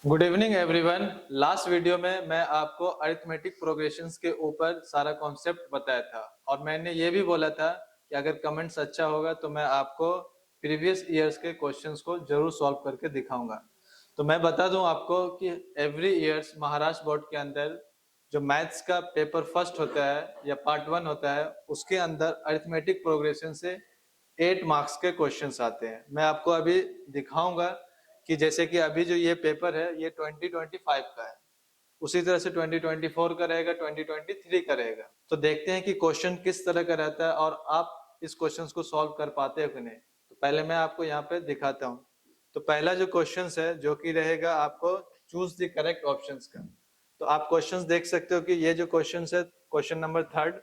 Good evening everyone. Last video में मैं आपको अरिथमेटिक प्रोग्रेशंस के ऊपर सारा कॉन्सेप्ट बताया था और मैंने ये भी बोला था कि अगर कमेंट्स अच्छा होगा तो मैं आपको प्रीवियस ईयर्स के क्वेश्चंस को जरूर सॉल्व करके दिखाऊंगा। तो मैं बता दूं आपको कि एवरी ईयर्स महाराष्ट्र बोर्ड के अंदर जो मैथ्स का पेपर फर्स्ट होता है या पार्ट 1 होता है उसके अंदर अरिथमेटिक प्रोग्रेशन से 8 मार्क्स के क्वेश्चंस आते हैं। मैं आपको अभी दिखाऊंगा कि जैसे कि अभी जो ये पेपर है ये 2025 का है, उसी तरह से 2024 का रहेगा, 2023 का रहेगा। तो देखते हैं कि क्वेश्चन किस तरह का रहता है और आप इस क्वेश्चंस को सॉल्व कर पाते हो कि नहीं। तो पहले मैं आपको यहाँ पे दिखाता हूँ। तो पहला जो क्वेश्चन है जो कि रहेगा आपको चूज द करेक्ट ऑप्शंस का। तो आप क्वेश्चंस देख सकते हो कि ये जो क्वेश्चन है क्वेश्चन नंबर 3,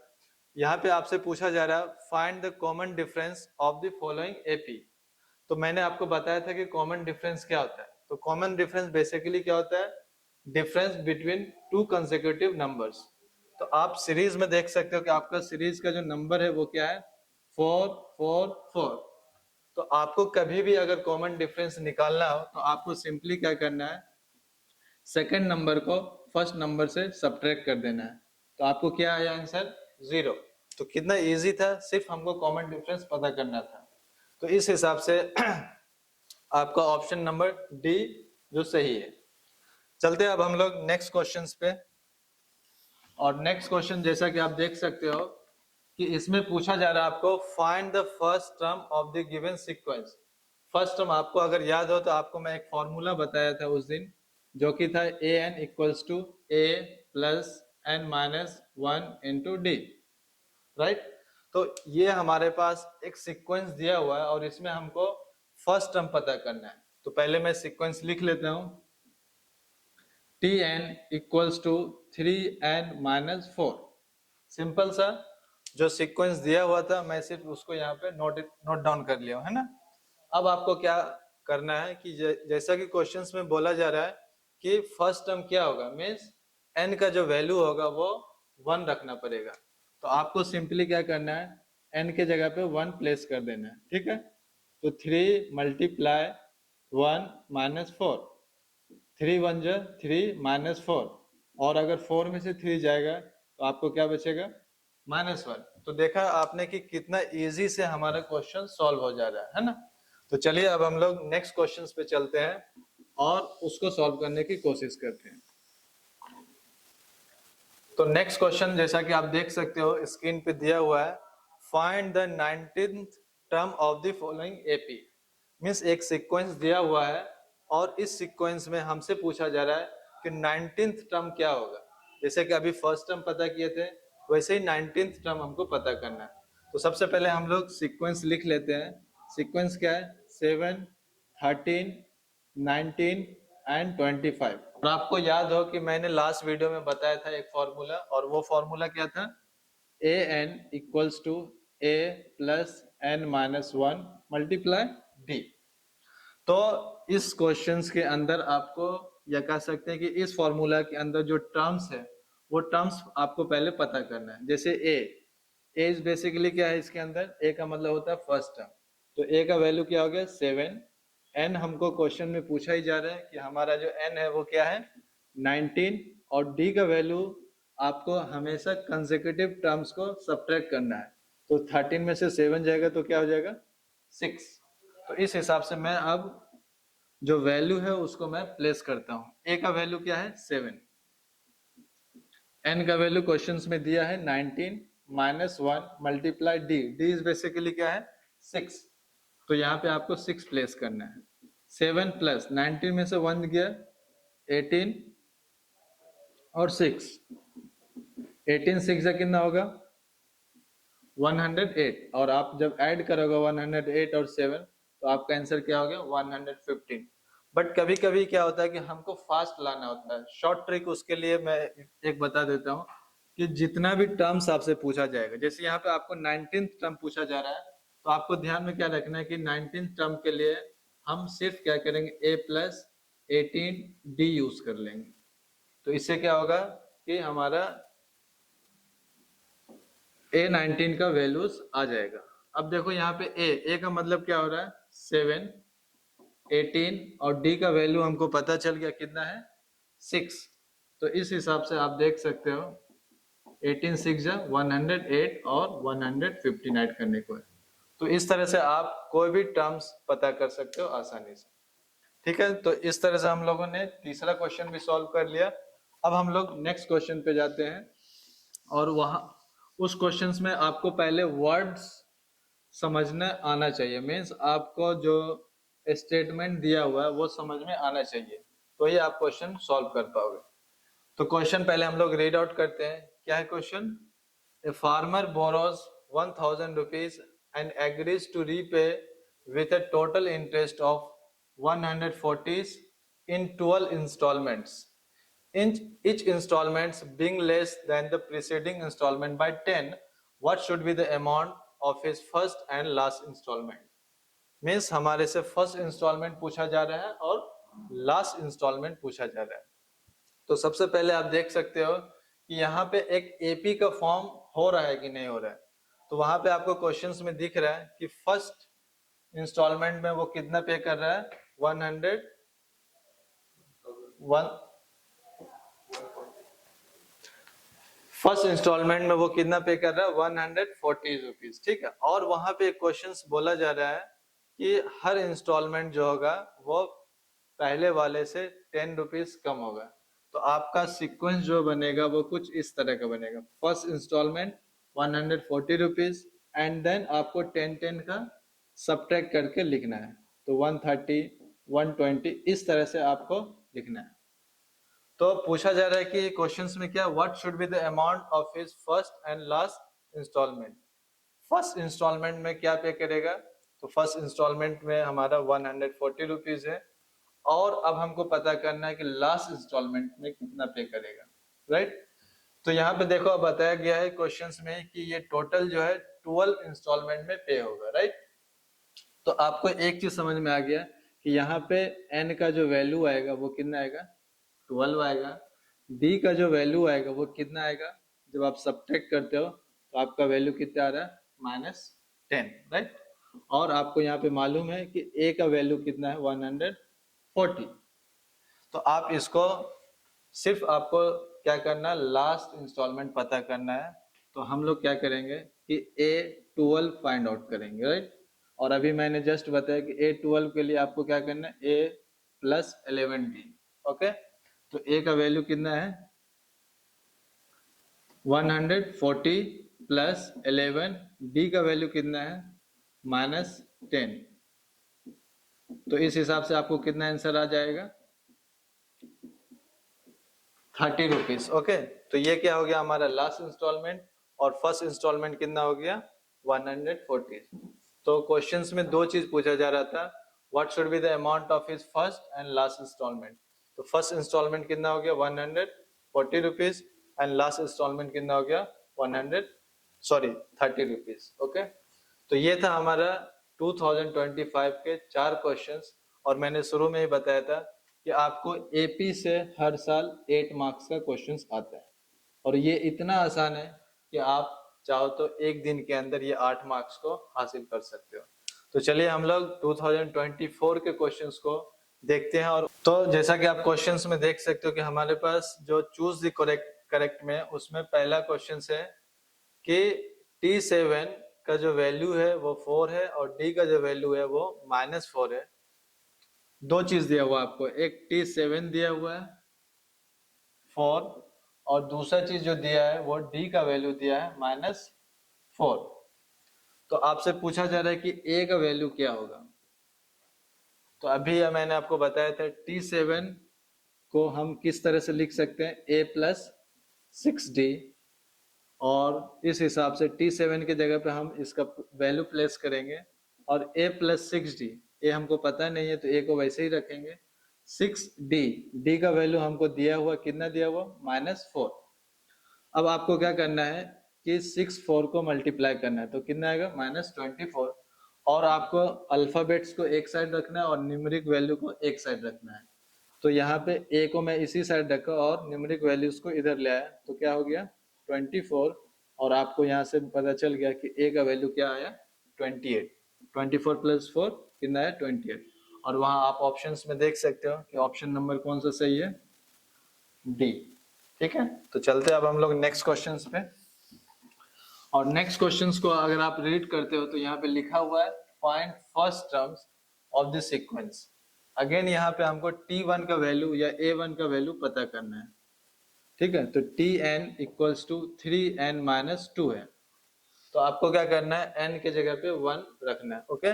यहाँ पे आपसे पूछा जा रहा है find the common difference of the following AP. तो मैंने आपको बताया था कि कॉमन डिफरेंस क्या होता है। तो कॉमन डिफरेंस बेसिकली क्या होता है? Difference between two consecutive numbers. तो आप सीरीज में देख सकते हो कि आपका सीरीज का जो नंबर है वो क्या है? 4 4 4। तो आपको कभी भी अगर कॉमन डिफरेंस निकालना हो तो आपको सिंपली क्या करना है, सेकेंड नंबर को फर्स्ट नंबर से सब्ट्रैक्ट कर देना है। तो आपको क्या आया आंसर? 0। तो कितना इजी था, सिर्फ हमको कॉमन डिफरेंस पता करना था। तो इस हिसाब से आपका ऑप्शन नंबर डी जो सही है। चलते हैं अब हम लोग नेक्स्ट क्वेश्चंस पे। और नेक्स्ट क्वेश्चन जैसा कि आप देख सकते हो कि इसमें पूछा जा रहा है आपको find the first term of the given sequence. First term आपको अगर याद हो तो आपको मैं एक फॉर्मूला बताया था उस दिन, जो कि था a n equals to A plus N minus 1 into d, right. तो ये हमारे पास एक सीक्वेंस दिया हुआ है और इसमें हमको फर्स्ट टर्म पता करना है। तो पहले मैं सीक्वेंस लिख लेता हूं। T N equals to 3n-4। Simple सा जो सीक्वेंस दिया हुआ था मैं सिर्फ उसको यहाँ पे नोट डाउन कर लिया हूं, है ना। अब आपको क्या करना है कि जैसा कि क्वेश्चंस में बोला जा रहा है कि फर्स्ट टर्म क्या होगा, मीन्स n का जो वैल्यू होगा वो 1 रखना पड़ेगा। तो आपको सिंपली क्या करना है, n के जगह पे 1 प्लेस कर देना है, ठीक है। तो 3 मल्टीप्लाई 1 माइनस 4, 3 1 जा 3 माइनस 4, और अगर 4 में से 3 जाएगा तो आपको क्या बचेगा? -1। तो देखा आपने कि कितना इजी से हमारा क्वेश्चन सॉल्व हो जा रहा है ना। तो चलिए अब हम लोग नेक्स्ट क्वेश्चंस पे चलते हैं और उसको सॉल्व करने की कोशिश करते हैं। तो नेक्स्ट क्वेश्चन जैसा कि आप देख सकते हो स्क्रीन पे दिया हुआ है, find the 19th term of the following AP. Means एक सीक्वेंस दिया हुआ है और इस सीक्वेंस में हमसे पूछा जा रहा है कि 19th टर्म क्या होगा। जैसे कि अभी फर्स्ट टर्म पता किए थे वैसे ही 19th टर्म हमको पता करना है। तो सबसे पहले हम लोग सीक्वेंस लिख लेते हैं। सीक्वेंस क्या है? 7 13 19 एंड 25। और आपको याद हो कि मैंने लास्ट वीडियो में बताया था एक फॉर्मूला, और वो फॉर्मूला क्या था? A n equals to A plus N minus 1 multiply d. तो इस क्वेश्चंस के अंदर आपको या कह सकते हैं कि इस फॉर्मूला के अंदर जो टर्म्स है वो टर्म्स आपको पहले पता करना है। जैसे ए इज बेसिकली क्या है, इसके अंदर ए का मतलब होता है फर्स्ट टर्म। तो ए का वैल्यू क्या हो गया? 7। एन हमको क्वेश्चन में पूछा ही जा रहा है कि हमारा जो एन है वो क्या है? 19। और डी का वैल्यू आपको हमेशा कंसेक्यूटिव टर्म्स को सब्ट्रैक्ट करना है। तो 13 में से 7 जाएगा तो क्या हो जाएगा? 6। तो इस हिसाब से मैं अब जो वैल्यू है उसको मैं प्लेस करता हूं। ए का वैल्यू क्या है? 7। एन का वैल्यू क्वेश्चंस में दिया है 19 minus 1 multiply D. D is basically क्या है? 6। तो यहाँ पे आपको 6 प्लेस करना है। 7 प्लस 19 में से 1 गया 18 और 6, 18 6 से कितना होगा? 108। और आप जब ऐड करोगे 108 और 7 तो आपका आंसर क्या हो गया? 115। बट कभी कभी क्या होता है कि हमको फास्ट लाना होता है। शॉर्ट ट्रिक उसके लिए मैं एक बता देता हूँ कि जितना भी टर्म्स आपसे पूछा जाएगा, जैसे यहाँ पे आपको 19th टर्म पूछा जा रहा है, तो आपको ध्यान में क्या रखना है कि 19th टर्म के लिए हम सिर्फ क्या करेंगे? a प्लस 18 डी यूज कर लेंगे। तो इससे क्या होगा कि हमारा A19 का वैल्यूज आ जाएगा। अब देखो यहाँ पे ए का मतलब क्या हो रहा है? 7 18 और डी का वैल्यू हमको पता चल गया कितना है 6। तो इस हिसाब से आप देख सकते हो 18 6 जा 108 और 115 ऐड करने को है। तो इस तरह से आप कोई भी टर्म्स पता कर सकते हो आसानी से। ठीक है, तो इस तरह से हम लोगों ने तीसरा क्वेश्चन भी सॉल्व कर लिया। अब हम लोग नेक्स्ट क्वेश्चन पे जाते हैं और वहां उस क्वेश्चंस में आपको पहले वर्ड्स समझना आना चाहिए। मीन्स आपको जो स्टेटमेंट दिया हुआ है वो समझ में आना चाहिए, तो ही आप क्वेश्चन सॉल्व कर पाओगे। तो क्वेश्चन पहले हम लोग रीड आउट करते हैं। क्या है question? A farmer borrows 1000 rupees and agrees to repay with a total interest of 140 in 12 installments. Each installments being less than the preceding installment by 10, what should be the amount of his first and last installment? Means हमारे से first instalment पूछा जा रहा है और last instalment पूछा जा रहा है। तो सबसे पहले आप देख सकते हो कि यहाँ पे एक एपी का फॉर्म हो रहा है कि नहीं हो रहा है। तो वहां पे आपको क्वेश्चंस में दिख रहा है कि फर्स्ट इंस्टॉलमेंट में वो कितना पे कर रहा है 100 फर्स्ट इंस्टॉलमेंट में वो कितना पे कर रहा है 140 रुपीज। ठीक है, और वहां पे क्वेश्चंस बोला जा रहा है कि हर इंस्टॉलमेंट जो होगा वो पहले वाले से 10 रुपीज कम होगा। तो आपका सीक्वेंस जो बनेगा वो कुछ इस तरह का बनेगा। First instalment 140 rupees and then आपको 10 का सब्ट्रैक्ट करके लिखना है। तो 130 120 इस तरह से आपको लिखना है। तो पूछा जा रहा है कि क्वेश्चंस में क्या, what should be the amount of his first and last instalment. First instalment में क्या पे करेगा? तो फर्स्ट इंस्टॉलमेंट में हमारा 140 रुपीज है और अब हमको पता करना है कि लास्ट इंस्टॉलमेंट में कितना पे करेगा। राइट, तो यहाँ पे देखो बताया गया है क्वेश्चंस में कि ये टोटल जो है 12 इंस्टॉलमेंट में पे होगा। राइट, तो आपको एक चीज समझ में आ गया कि यहाँ पे n का जो वैल्यू आएगा वो कितना आएगा 12 आएगा। d का जो वैल्यू आएगा वो कितना आएगा, जब आप सब्ट्रैक्ट करते हो तो आपका वैल्यू कितना आ रहा है -10। राइट, और आपको यहाँ पे मालूम है कि a का वैल्यू कितना है 140। तो आप इसको सिर्फ आपको क्या करना है, लास्ट इंस्टॉलमेंट पता करना है। तो हम लोग क्या करेंगे कि A12 फाइंड आउट करेंगे। राइट, और अभी मैंने जस्ट बताया कि A12 के लिए आपको क्या करना है A + 11D। ओके, तो A का वैल्यू कितना है 140 + 11, D का वैल्यू कितना है -10। तो इस हिसाब से आपको कितना आंसर आ जाएगा 30 रुपीज। ओके, तो ये क्या हो गया हमारा लास्ट इंस्टॉलमेंट और फर्स्ट इंस्टॉलमेंट कितना हो गया 140। तो क्वेश्चंस में दो चीज पूछा जा रहा था, what should be the amount of his first and last instalment. तो फर्स्ट इंस्टॉलमेंट कितना हो गया 140 रुपीज एंड लास्ट इंस्टॉलमेंट कितना हो गया 30 रुपीज। ओके, तो ये था हमारा 2025 के 4 क्वेश्चंस। और मैंने शुरू में ही बताया था कि आपको एपी से हर साल 8 मार्क्स का क्वेश्चंस आता है और ये इतना आसान है कि आप चाहो तो एक दिन के अंदर ये 8 मार्क्स को हासिल कर सकते हो। तो चलिए हम लोग 2024 के क्वेश्चंस को देखते हैं। और तो जैसा कि आप क्वेश्चंस में देख सकते हो कि हमारे पास जो चूज द करेक्ट में उसमें पहला क्वेश्चन है कि T7 का जो वैल्यू है वो 4 है और D का जो वैल्यू है वो -4 है। दो चीज दिया हुआ आपको, एक T7 दिया हुआ है 4 और दूसरा चीज जो दिया है वो D का वैल्यू दिया है -4। तो आपसे पूछा जा रहा है कि A का वैल्यू क्या होगा। तो अभी मैंने आपको बताया था T7 को हम किस तरह से लिख सकते हैं A + 6D, और इस हिसाब से T7 की जगह पे हम इसका वैल्यू प्लेस करेंगे और A + 6D, A हमको पता नहीं है तो A को वैसे ही रखेंगे। 6D, D का वैल्यू हमको दिया हुआ कितना दिया हुआ -4। अब आपको क्या करना है कि 6 4 को मल्टीप्लाई करना है तो कितना आएगा -24, और आपको अल्फाबेट्स को एक साइड रखना है और न्यूमेरिक वैल्यू को एक साइड रखना है। तो यहाँ पे A को मैं इसी साइड रखा और न्यूमेरिक वैल्यूज को इधर ले आया तो क्या हो गया 24, और आपको यहाँ से पता चल गया कि A का वैल्यू क्या आया 28। 24 + 4 कितना है 28। और वहां आप ऑप्शंस में देख सकते हो कि ऑप्शन नंबर कौन सा सही है, डी। ठीक है, तो चलते अब हम लोग नेक्स्ट क्वेश्चंस पे। और नेक्स्ट क्वेश्चंस को अगर आप रीड करते हो तो यहाँ पे लिखा हुआ है find first terms of the sequence. Again यहाँ पे हमको t1 का वैल्यू या a1 का वैल्यू पता करना है। ठीक है, तो tn equals to 3n minus 2 है, तो आपको क्या करना है, n के जगह पे 1 रखना है। ओके,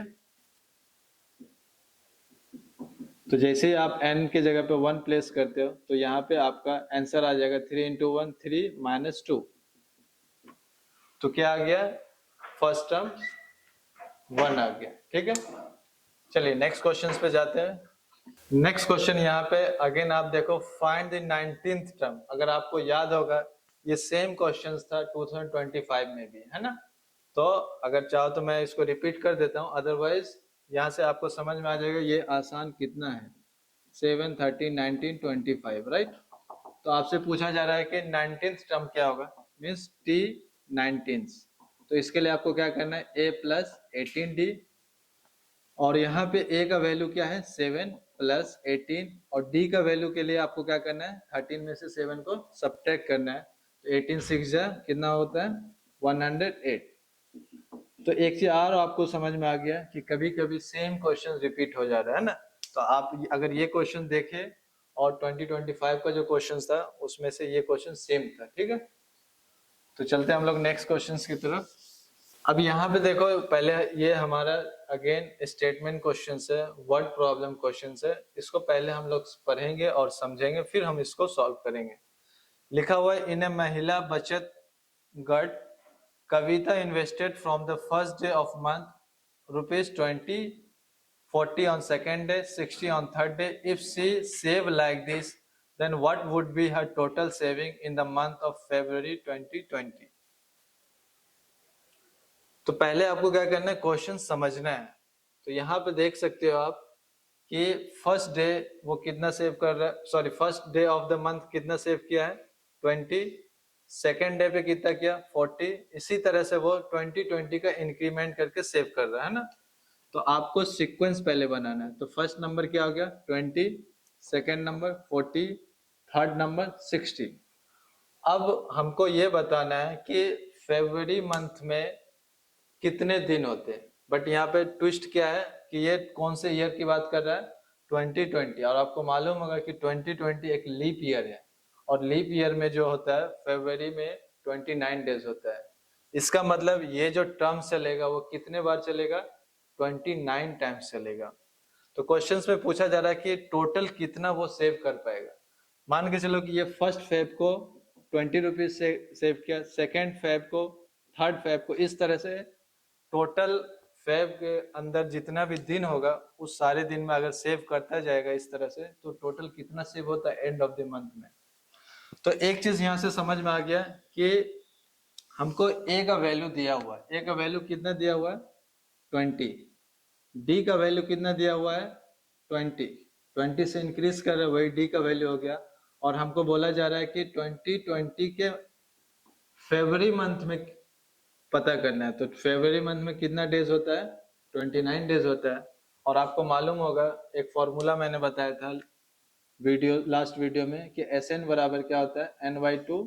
तो जैसे ही आप n के जगह पे 1 प्लेस करते हो तो यहाँ पे आपका आंसर आ जाएगा 3 इंटू 1 3 माइनस 2, तो क्या आ गया, फर्स्ट टर्म 1 आ गया। ठीक है, चलिए नेक्स्ट क्वेश्चन पे जाते हैं। नेक्स्ट क्वेश्चन यहाँ पे अगेन आप देखो फाइंड द 19th टर्म। अगर आपको याद होगा ये सेम क्वेश्चन था 2025 में भी, है ना। तो अगर चाहो तो मैं इसको रिपीट कर देता हूँ, अदरवाइज यहाँ से आपको समझ में आ जाएगा ये आसान कितना है। 7 13 19 25, राइट। तो आपसे पूछा जा रहा है कि 19th टर्म क्या होगा, मीन्स t19। तो इसके लिए आपको क्या करना है, a प्लस 18d, और यहाँ पे a का वैल्यू क्या है 7 प्लस 18, और d का वैल्यू के लिए आपको क्या करना है 13 में से 7 को सब्ट्रैक्ट करना है। तो 18 6 जा कितना होता है 108। तो एक चीज और आपको समझ में आ गया कि कभी कभी सेम क्वेश्चन रिपीट हो जा रहा है ना। तो आप अगर ये क्वेश्चन देखें और 2025 का जो क्वेश्चन था उसमें से ये क्वेश्चन सेम था। ठीक है, तो चलते हैं हम लोग नेक्स्ट क्वेश्चन की तरफ। अब यहाँ पे देखो, पहले ये हमारा अगेन स्टेटमेंट क्वेश्चन है, वर्ड प्रॉब्लम क्वेश्चन है। इसको पहले हम लोग पढ़ेंगे और समझेंगे, फिर हम इसको सॉल्व करेंगे। लिखा हुआ है इन ए महिला बचत गट कविता invested from the first day of month ₹20, 40 on second day, 60 on third day. If she save like this, then what would be her total saving in the month of February 2020? तो पहले आपको क्या करना है, क्वेश्चन समझना है। तो यहाँ पे देख सकते हो आप कि फर्स्ट डे वो कितना सेव कर रहा है, sorry first day of the month कितना सेव किया है 20, सेकेंड डे पे कितना किया 40, इसी तरह से वो 2020 का इंक्रीमेंट करके सेव कर रहा है ना। तो आपको सीक्वेंस पहले बनाना है। तो फर्स्ट नंबर क्या हो गया 20, सेकेंड नंबर 40, थर्ड नंबर 60। अब हमको ये बताना है कि फरवरी मंथ में कितने दिन होते हैं। बट यहाँ पे ट्विस्ट क्या है कि ये कौन से ईयर की बात कर रहा है 2020, और आपको मालूम होगा कि 2020 एक लीप ईयर है, और लीप ईयर में जो होता है फरवरी में 29 डेज होता है। इसका मतलब ये जो टर्म चलेगा वो कितने बार चलेगा 29 टाइम्स चलेगा। तो क्वेश्चंस में पूछा जा रहा है कि टोटल कितना वो सेव कर पाएगा। मान के चलो कि ये फर्स्ट फेब को 20 रुपीज से सेव किया, सेकेंड फेब को, थर्ड फेब को, इस तरह से टोटल फेब के अंदर जितना भी दिन होगा उस सारे दिन में अगर सेव करता जाएगा इस तरह से, तो टोटल कितना सेव होता है एंड ऑफ द मंथ में। तो एक चीज यहाँ से समझ में आ गया कि हमको ए का वैल्यू दिया हुआ है। ए का वैल्यू कितना दिया हुआ है 20, डी का वैल्यू कितना दिया हुआ है 20, 20 से इंक्रीज कर रहा है वही डी का वैल्यू हो गया। और हमको बोला जा रहा है कि 2020 के फरवरी मंथ में पता करना है। तो फरवरी मंथ में कितना डेज होता है 29 डेज होता है। और आपको मालूम होगा एक फॉर्मूला मैंने बताया था लास्ट वीडियो में कि SN बराबर क्या होता है n/2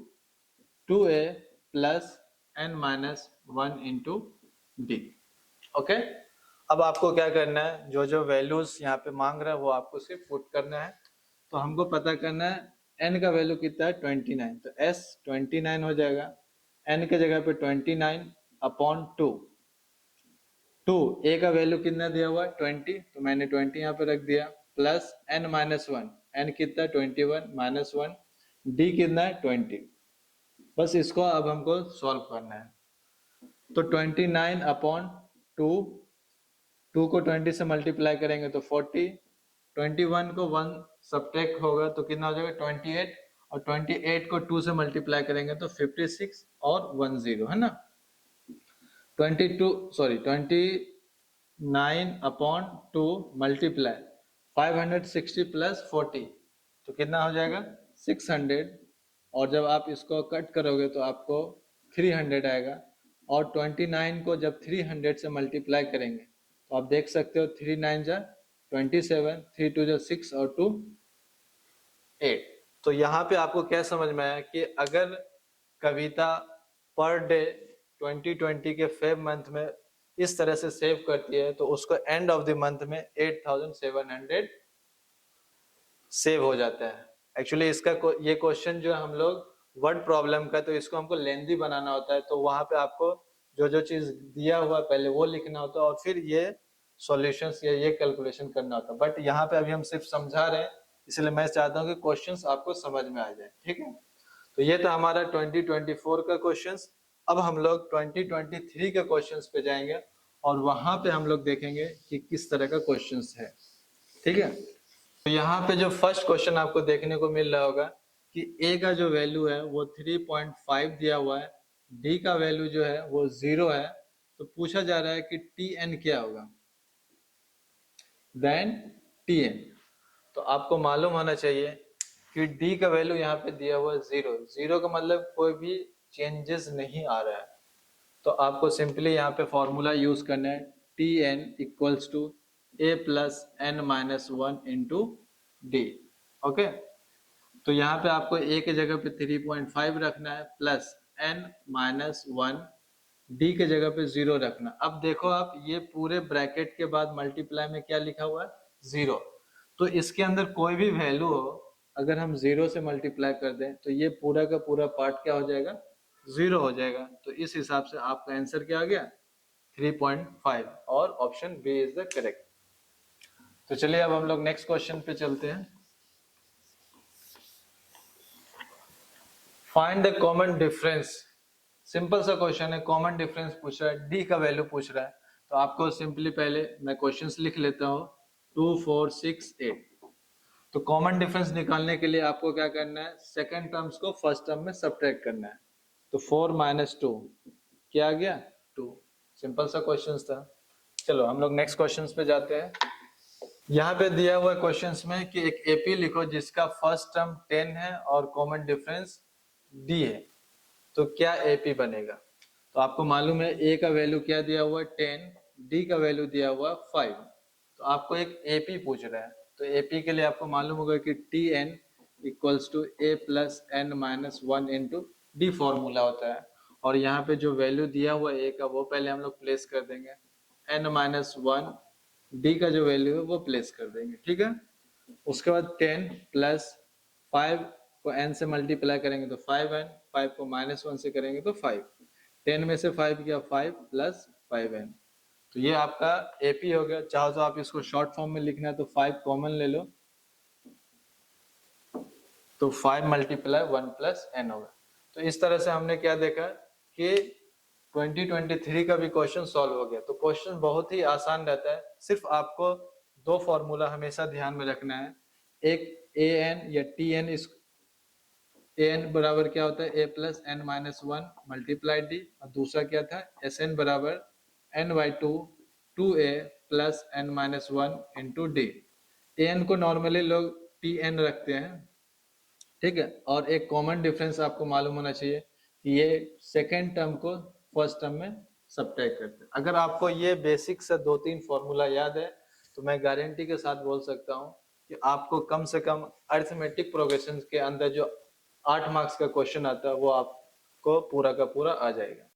2a plus n minus 1 into D. Okay, अब आपको क्या करना है, जो जो वैल्यूज यहाँ पे मांग रहा है वो आपको सिर्फ पुट करना है। तो हमको पता करना है n का वैल्यू कितना है 29, तो s 29 हो जाएगा। n के जगह पे 29 अपॉन 2, a का वैल्यू कितना दिया हुआ है 20, तो मैंने 20 यहाँ पे रख दिया, प्लस n माइनस 1, n कितना 21 माइनस 1, d कितना है 20। बस इसको अब हमको सॉल्व करना है। तो 29 अपॉन 2, 2 को 20 से मल्टीप्लाई करेंगे तो 40, 21 को 1 सब्ट्रैक्ट होगा तो कितना हो जाएगा 28, और 28 को 2 से मल्टीप्लाई करेंगे तो 56 और 10, है ना। 29 अपॉन 2 मल्टीप्लाई 560 प्लस 40, तो कितना हो जाएगा 600, और जब आप इसको कट करोगे तो आपको 300 आएगा। और 29 को जब 300 से मल्टीप्लाई करेंगे तो आप देख सकते हो 3 9 जा 27, 3 2 जा 6 और 2 8। तो यहाँ पे आपको क्या समझ में आया कि अगर कविता पर डे 2020 के फेब मंथ में इस तरह से सेव करती है तो उसको एंड ऑफ द मंथ में 8700 सेव हो जाता है। एक्चुअली इसका ये क्वेश्चन जो हम लोग वर्ड प्रॉब्लम का, तो इसको हमको लेंथी बनाना होता है, तो वहां पे आपको जो जो चीज दिया हुआ पहले वो लिखना होता है और फिर ये सॉल्यूशंस या ये कैलकुलेशन करना होता है। बट यहाँ पे अभी हम सिर्फ समझा रहे हैं, इसलिए मैं चाहता हूँ कि क्वेश्चंस आपको समझ में आ जाए, ठीक है। तो ये था हमारा 2024 का क्वेश्चंस। अब हम लोग 2023 के क्वेश्चंस पे जाएंगे और वहां पे हम लोग देखेंगे कि किस तरह का क्वेश्चंस है, ठीक है। तो यहाँ पे जो फर्स्ट क्वेश्चन आपको देखने को मिल रहा होगा कि ए का जो वैल्यू है वो 3.5 दिया हुआ है, डी का वैल्यू जो है वो 0 है। तो पूछा जा रहा है कि टी एन क्या होगा, देन टी एन। तो आपको मालूम होना चाहिए कि डी का वैल्यू यहाँ पे दिया हुआ है 0। 0 का मतलब कोई भी चेंजेस नहीं आ रहा है। तो आपको सिंपली यहाँ पे फॉर्मूला यूज करना है, T N equals to A plus N minus 1 into D. Okay, तो यहाँ पे आपको ए के जगह पे 3.5 रखना है प्लस एन माइनस 1, डी के जगह पे 0 रखना। अब देखो आप ये पूरे ब्रैकेट के बाद मल्टीप्लाई में क्या लिखा हुआ है, 0। तो इसके अंदर कोई भी वैल्यू हो, अगर हम 0 से मल्टीप्लाई कर दें तो ये पूरा का पूरा पार्ट क्या हो जाएगा, 0 हो जाएगा। तो इस हिसाब से आपका आंसर क्या आ गया, 3.5, और option B is the correct. तो चलिए अब हम लोग नेक्स्ट क्वेश्चन पे चलते हैं। Find the common difference. Simple सा क्वेश्चन है, कॉमन डिफरेंस पूछ रहा है, डी का वैल्यू पूछ रहा है। तो आपको सिंपली पहले मैं क्वेश्चंस लिख लेता हूँ, 2 4 6 8। तो कॉमन डिफरेंस निकालने के लिए आपको क्या करना है, सेकंड टर्म्स को फर्स्ट टर्म में सब्ट्रैक्ट करना है। तो 4 माइनस 2 क्या आ गया, 2। सिंपल सा क्वेश्चन था। चलो हम लोग नेक्स्ट क्वेश्चन पे जाते हैं। यहाँ पे दिया हुआ क्वेश्चंस में कि एक एपी लिखो जिसका फर्स्ट टर्म 10 है और कॉमन डिफरेंस डी है, तो क्या एपी बनेगा। तो आपको मालूम है ए का वैल्यू क्या दिया हुआ है, 10, डी का वैल्यू दिया हुआ 5। तो आपको एक एपी पूछ रहा है, तो एपी के लिए आपको मालूम होगा कि T N equals to A plus N minus 1 into D formula होता है। और यहाँ पे जो वैल्यू दिया हुआ ए का वो पहले हम लोग प्लेस कर देंगे, एन माइनस 1, डी का जो वैल्यू है वो प्लेस कर देंगे, ठीक है। उसके बाद 10 प्लस 5 को n से मल्टीप्लाई करेंगे तो 5n, 5 को माइनस 1 से करेंगे तो 5, 10 में से 5 किया 5 प्लस 5n। तो ये आपका एपी हो गया। चाहो तो आप इसको शॉर्ट फॉर्म में लिखना है तो 5 कॉमन ले लो, तो 5 मल्टीप्लाई 1 प्लस n होगा। तो इस तरह से हमने क्या देखा कि 2023 का भी क्वेश्चन सॉल्व हो गया। तो क्वेश्चन बहुत ही आसान रहता है, सिर्फ आपको दो फॉर्मूला हमेशा ध्यान में रखना है। एक ए एन या टी एन, इस ए एन बराबर क्या होता है, a plus N minus 1 multiply d, और दूसरा क्या था, एस एन बराबर n by 2 2a plus N minus 1 into d. A n को नॉर्मली लोग टी एन रखते हैं, ठीक है। और एक कॉमन डिफरेंस आपको मालूम होना चाहिए कि ये सेकेंड टर्म को फर्स्ट टर्म में सब्ट्रैक्ट करते हैं। अगर आपको ये बेसिक से 2-3 फॉर्मूला याद है तो मैं गारंटी के साथ बोल सकता हूँ कि आपको कम से कम अरिथमेटिक प्रोग्रेशन के अंदर जो 8 मार्क्स का क्वेश्चन आता है वो आपको पूरा का पूरा आ जाएगा।